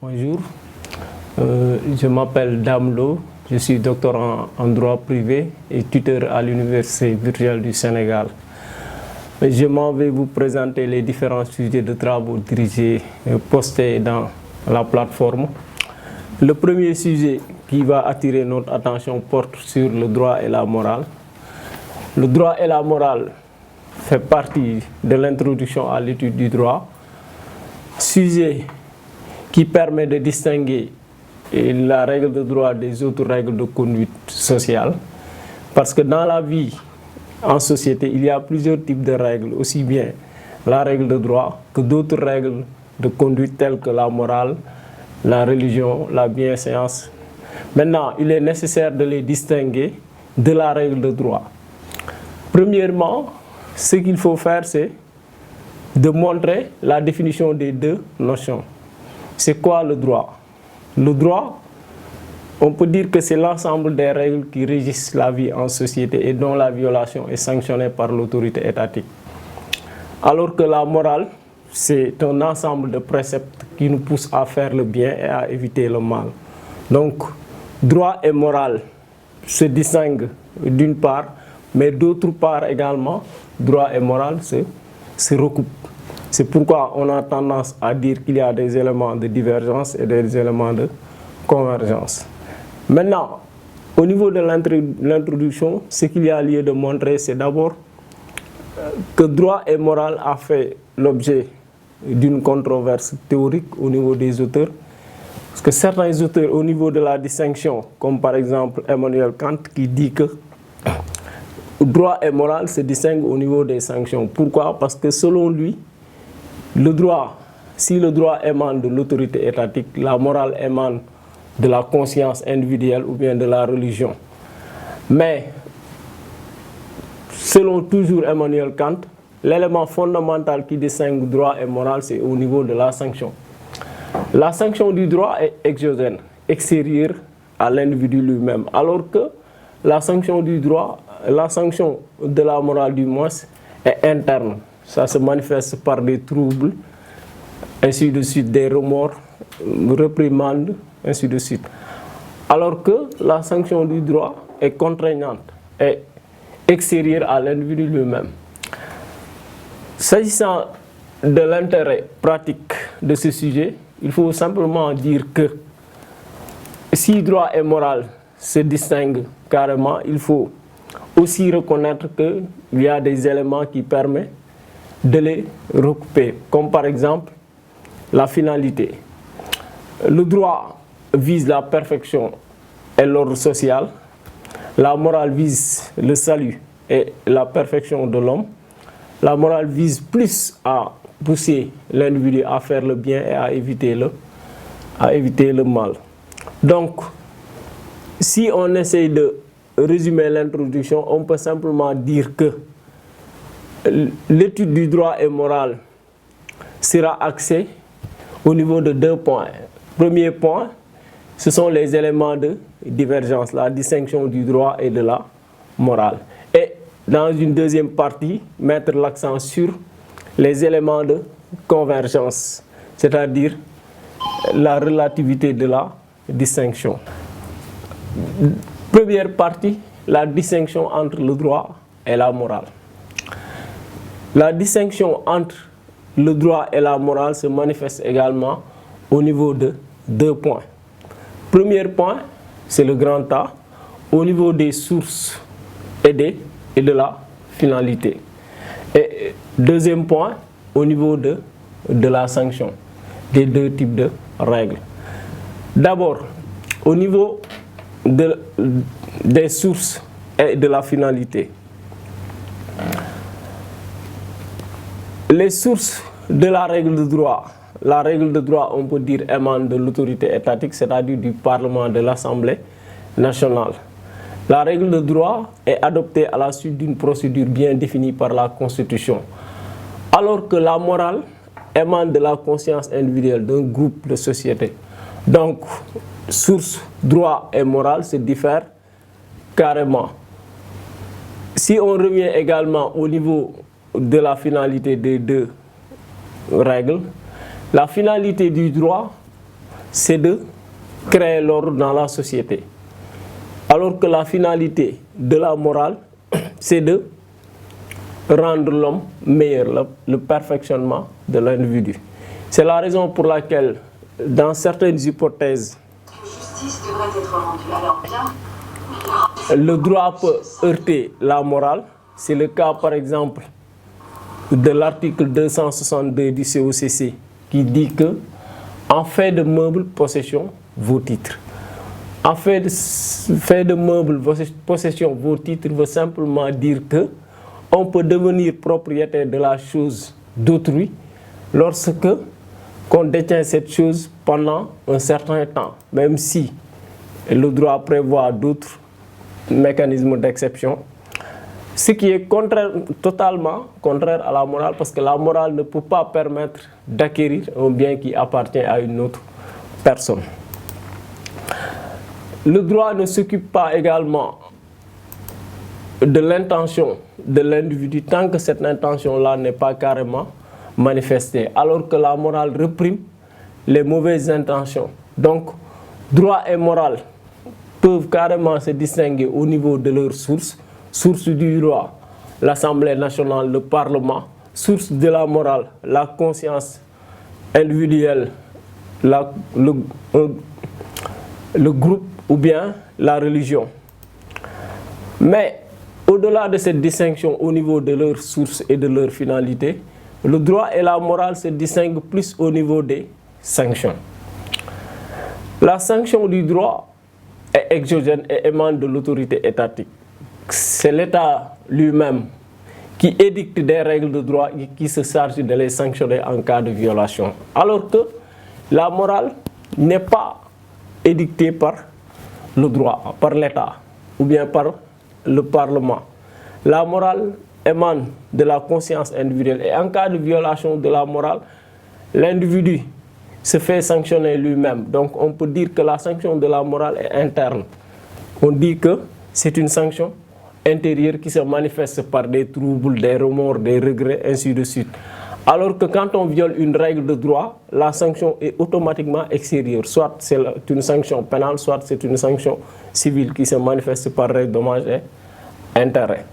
Bonjour, je m'appelle Damlo, je suis doctorant en droit privé et tuteur à l'Université virtuelle du Sénégal. Je m'en vais vous présenter les différents sujets de travaux dirigés et postés dans la plateforme. Le premier sujet qui va attirer notre attention porte sur le droit et la morale. Le droit et la morale fait partie de l'introduction à l'étude du droit, sujet qui permet de distinguer la règle de droit des autres règles de conduite sociale. Parce que dans la vie en société, il y a plusieurs types de règles, aussi bien la règle de droit que d'autres règles de conduite telles que la morale, la religion, la bienséance. Maintenant, il est nécessaire de les distinguer de la règle de droit. Premièrement, ce qu'il faut faire, c'est de montrer la définition des deux notions. C'est quoi le droit? Le droit, on peut dire que c'est l'ensemble des règles qui régissent la vie en société et dont la violation est sanctionnée par l'autorité étatique. Alors que la morale, c'est un ensemble de préceptes qui nous poussent à faire le bien et à éviter le mal. Donc, droit et morale se distinguent d'une part, mais d'autre part également, droit et morale se recoupent. C'est pourquoi on a tendance à dire qu'il y a des éléments de divergence et des éléments de convergence. Maintenant, au niveau de l'introduction, ce qu'il y a lieu de montrer, c'est d'abord que droit et morale a fait l'objet d'une controverse théorique au niveau des auteurs. Parce que certains auteurs, au niveau de la distinction, comme par exemple Emmanuel Kant, qui dit que droit et morale se distinguent au niveau des sanctions. Pourquoi? Parce que selon lui, le droit, si le droit émane de l'autorité étatique, la morale émane de la conscience individuelle ou bien de la religion. Mais, selon toujours Emmanuel Kant, l'élément fondamental qui distingue droit et morale, c'est au niveau de la sanction. La sanction du droit est exogène, extérieure à l'individu lui-même, alors que la sanction du droit, la sanction de la morale du moins, est interne. Ça se manifeste par des troubles, ainsi de suite, des remords, réprimandes, ainsi de suite. Alors que la sanction du droit est contraignante, est extérieure à l'individu lui-même. S'agissant de l'intérêt pratique de ce sujet, il faut simplement dire que si droit et morale se distinguent carrément, il faut aussi reconnaître qu'il y a des éléments qui permettent de les recouper, comme par exemple la finalité. Le droit vise la perfection et l'ordre social, la morale vise le salut et la perfection de l'homme, la morale vise plus à pousser l'individu à faire le bien et à éviter le mal. Donc, si on essaye de résumer l'introduction, on peut simplement dire que l'étude du droit et moral sera axée au niveau de deux points. Premier point, ce sont les éléments de divergence, la distinction du droit et de la morale. Et dans une deuxième partie, mettre l'accent sur les éléments de convergence, c'est-à-dire la relativité de la distinction. Première partie, la distinction entre le droit et la morale. La distinction entre le droit et la morale se manifeste également au niveau de deux points. Premier point, c'est le grand A, au niveau des sources et de la finalité. Et deuxième point, au niveau de la sanction, des deux types de règles. D'abord, au niveau des sources et de la finalité. Les sources de la règle de droit. La règle de droit, on peut dire, émane de l'autorité étatique, c'est-à-dire du Parlement, de l'Assemblée nationale. La règle de droit est adoptée à la suite d'une procédure bien définie par la Constitution. Alors que la morale émane de la conscience individuelle d'un groupe de société. Donc, source, droit et morale se diffèrent carrément. Si on revient également au niveau de la finalité des deux règles, la finalité du droit, c'est de créer l'ordre dans la société. Alors que la finalité de la morale, c'est de rendre l'homme meilleur, le perfectionnement de l'individu. C'est la raison pour laquelle, dans certaines hypothèses, le droit peut heurter la morale. C'est le cas, par exemple, de l'article 262 du COCC qui dit que, en fait de meubles, possession, vos titres. En fait de meubles, possession, vos titres veut simplement dire que on peut devenir propriétaire de la chose d'autrui lorsque qu'on détient cette chose pendant un certain temps, même si le droit prévoit d'autres mécanismes d'exception, ce qui est totalement contraire à la morale, parce que la morale ne peut pas permettre d'acquérir un bien qui appartient à une autre personne. Le droit ne s'occupe pas également de l'intention de l'individu tant que cette intention-là n'est pas carrément manifestée, alors que la morale réprime les mauvaises intentions. Donc, droit et morale peuvent carrément se distinguer au niveau de leurs sources. Source du droit, l'Assemblée nationale, le Parlement. Source de la morale, la conscience individuelle, le groupe ou bien la religion. Mais au-delà de cette distinction au niveau de leurs sources et de leur finalité, le droit et la morale se distinguent plus au niveau des sanctions. La sanction du droit est exogène et émane de l'autorité étatique. C'est l'État lui-même qui édicte des règles de droit et qui se charge de les sanctionner en cas de violation. Alors que la morale n'est pas édictée par le droit, par l'État ou bien par le Parlement. La morale émane de la conscience individuelle et en cas de violation de la morale, l'individu se fait sanctionner lui-même. Donc on peut dire que la sanction de la morale est interne. On dit que c'est une sanction intérieure qui se manifeste par des troubles, des remords, des regrets, ainsi de suite. Alors que quand on viole une règle de droit, la sanction est automatiquement extérieure. Soit c'est une sanction pénale, soit c'est une sanction civile qui se manifeste par des dommages et intérêts.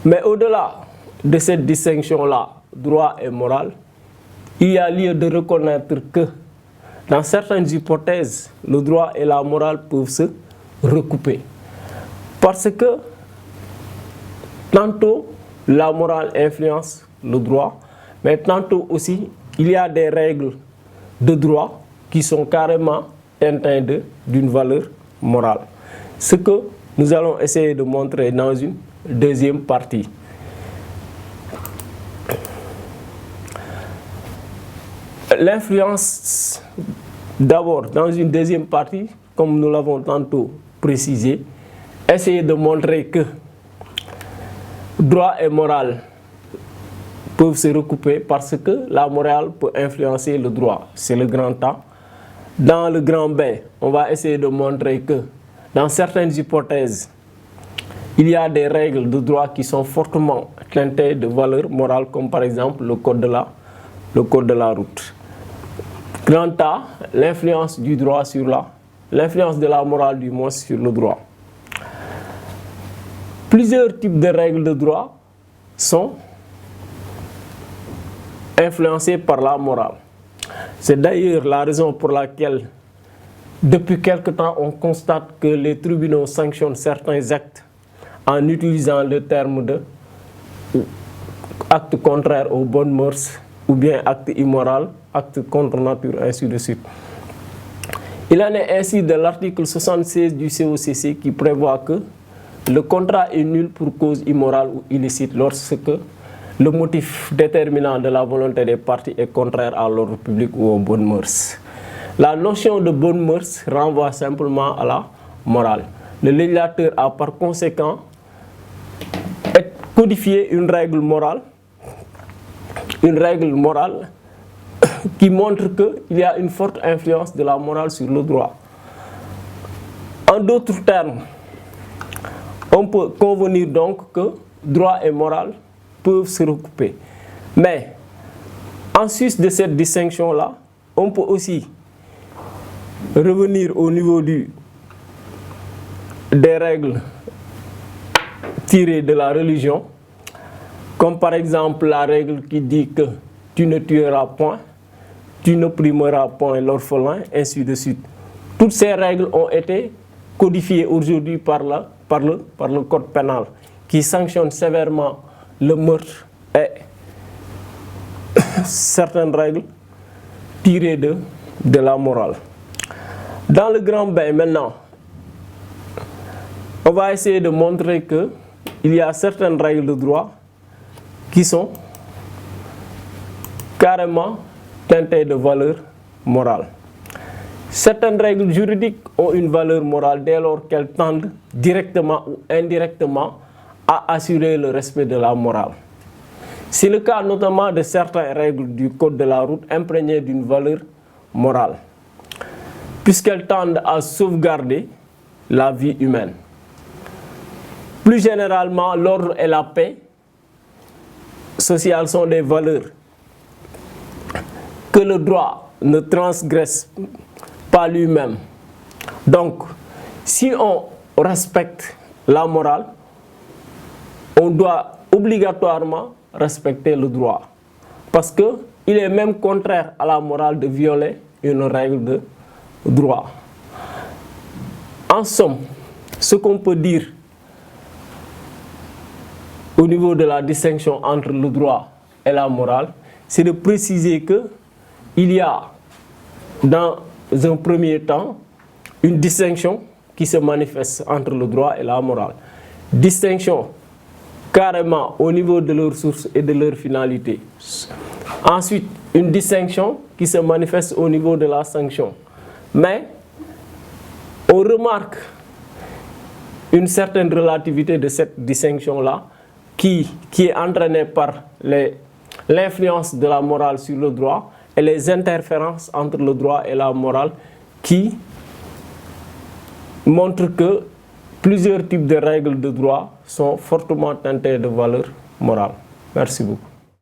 Mais au-delà de cette distinction-là, droit et morale, il y a lieu de reconnaître que dans certaines hypothèses, le droit et la morale peuvent se recouper. Parce que tantôt, la morale influence le droit, mais tantôt aussi, il y a des règles de droit qui sont carrément teintes d'une valeur morale. Ce que nous allons essayer de montrer dans une deuxième partie. L'influence, d'abord, dans une deuxième partie, comme nous l'avons tantôt précisé, essayer de montrer que droit et morale peuvent se recouper parce que la morale peut influencer le droit. C'est le grand A. Dans le grand B, on va essayer de montrer que dans certaines hypothèses, il y a des règles de droit qui sont fortement teintées de valeurs morales, comme par exemple le code de la route. Grand A, l'influence du droit sur l'influence de la morale du moins sur le droit. Plusieurs types de règles de droit sont influencées par la morale. C'est d'ailleurs la raison pour laquelle, depuis quelque temps, on constate que les tribunaux sanctionnent certains actes en utilisant le terme de acte contraire aux bonnes mœurs ou bien acte immoral, acte contre nature, ainsi de suite. Il en est ainsi de l'article 76 du COCC qui prévoit que le contrat est nul pour cause immorale ou illicite lorsque le motif déterminant de la volonté des parties est contraire à l'ordre public ou aux bonnes mœurs. La notion de bonnes mœurs renvoie simplement à la morale. Le législateur a par conséquent codifié une règle morale qui montre qu'il y a une forte influence de la morale sur le droit. En d'autres termes, on peut convenir donc que droit et morale peuvent se recouper. Mais En sus de cette distinction-là, on peut aussi revenir au niveau des règles tirées de la religion, comme par exemple la règle qui dit que tu ne tueras point, tu n'opprimeras point l'orphelin, ainsi de suite. Toutes ces règles ont été codifiées aujourd'hui par le code pénal, qui sanctionne sévèrement le meurtre et certaines règles tirées de la morale. Dans le grand bain maintenant, on va essayer de montrer qu'il y a certaines règles de droit qui sont carrément teintées de valeur morale. Certaines règles juridiques ont une valeur morale dès lors qu'elles tendent directement ou indirectement à assurer le respect de la morale. C'est le cas notamment de certaines règles du code de la route imprégnées d'une valeur morale, puisqu'elles tendent à sauvegarder la vie humaine. Plus généralement, l'ordre et la paix sociale sont des valeurs que le droit ne transgresse pas lui-même. Donc, si on respecte la morale, on doit obligatoirement respecter le droit. Parce qu'il est même contraire à la morale de violer une règle de droit. En somme, ce qu'on peut dire au niveau de la distinction entre le droit et la morale, c'est de préciser qu'il y a dans un premier temps une distinction qui se manifeste entre le droit et la morale. Distinction carrément au niveau de leurs sources et de leur finalité. Ensuite, une distinction qui se manifeste au niveau de la sanction. Mais on remarque une certaine relativité de cette distinction-là qui est entraînée par l'influence de la morale sur le droit et les interférences entre le droit et la morale qui montrent que plusieurs types de règles de droit sont fortement teintées de valeur morale. Merci beaucoup.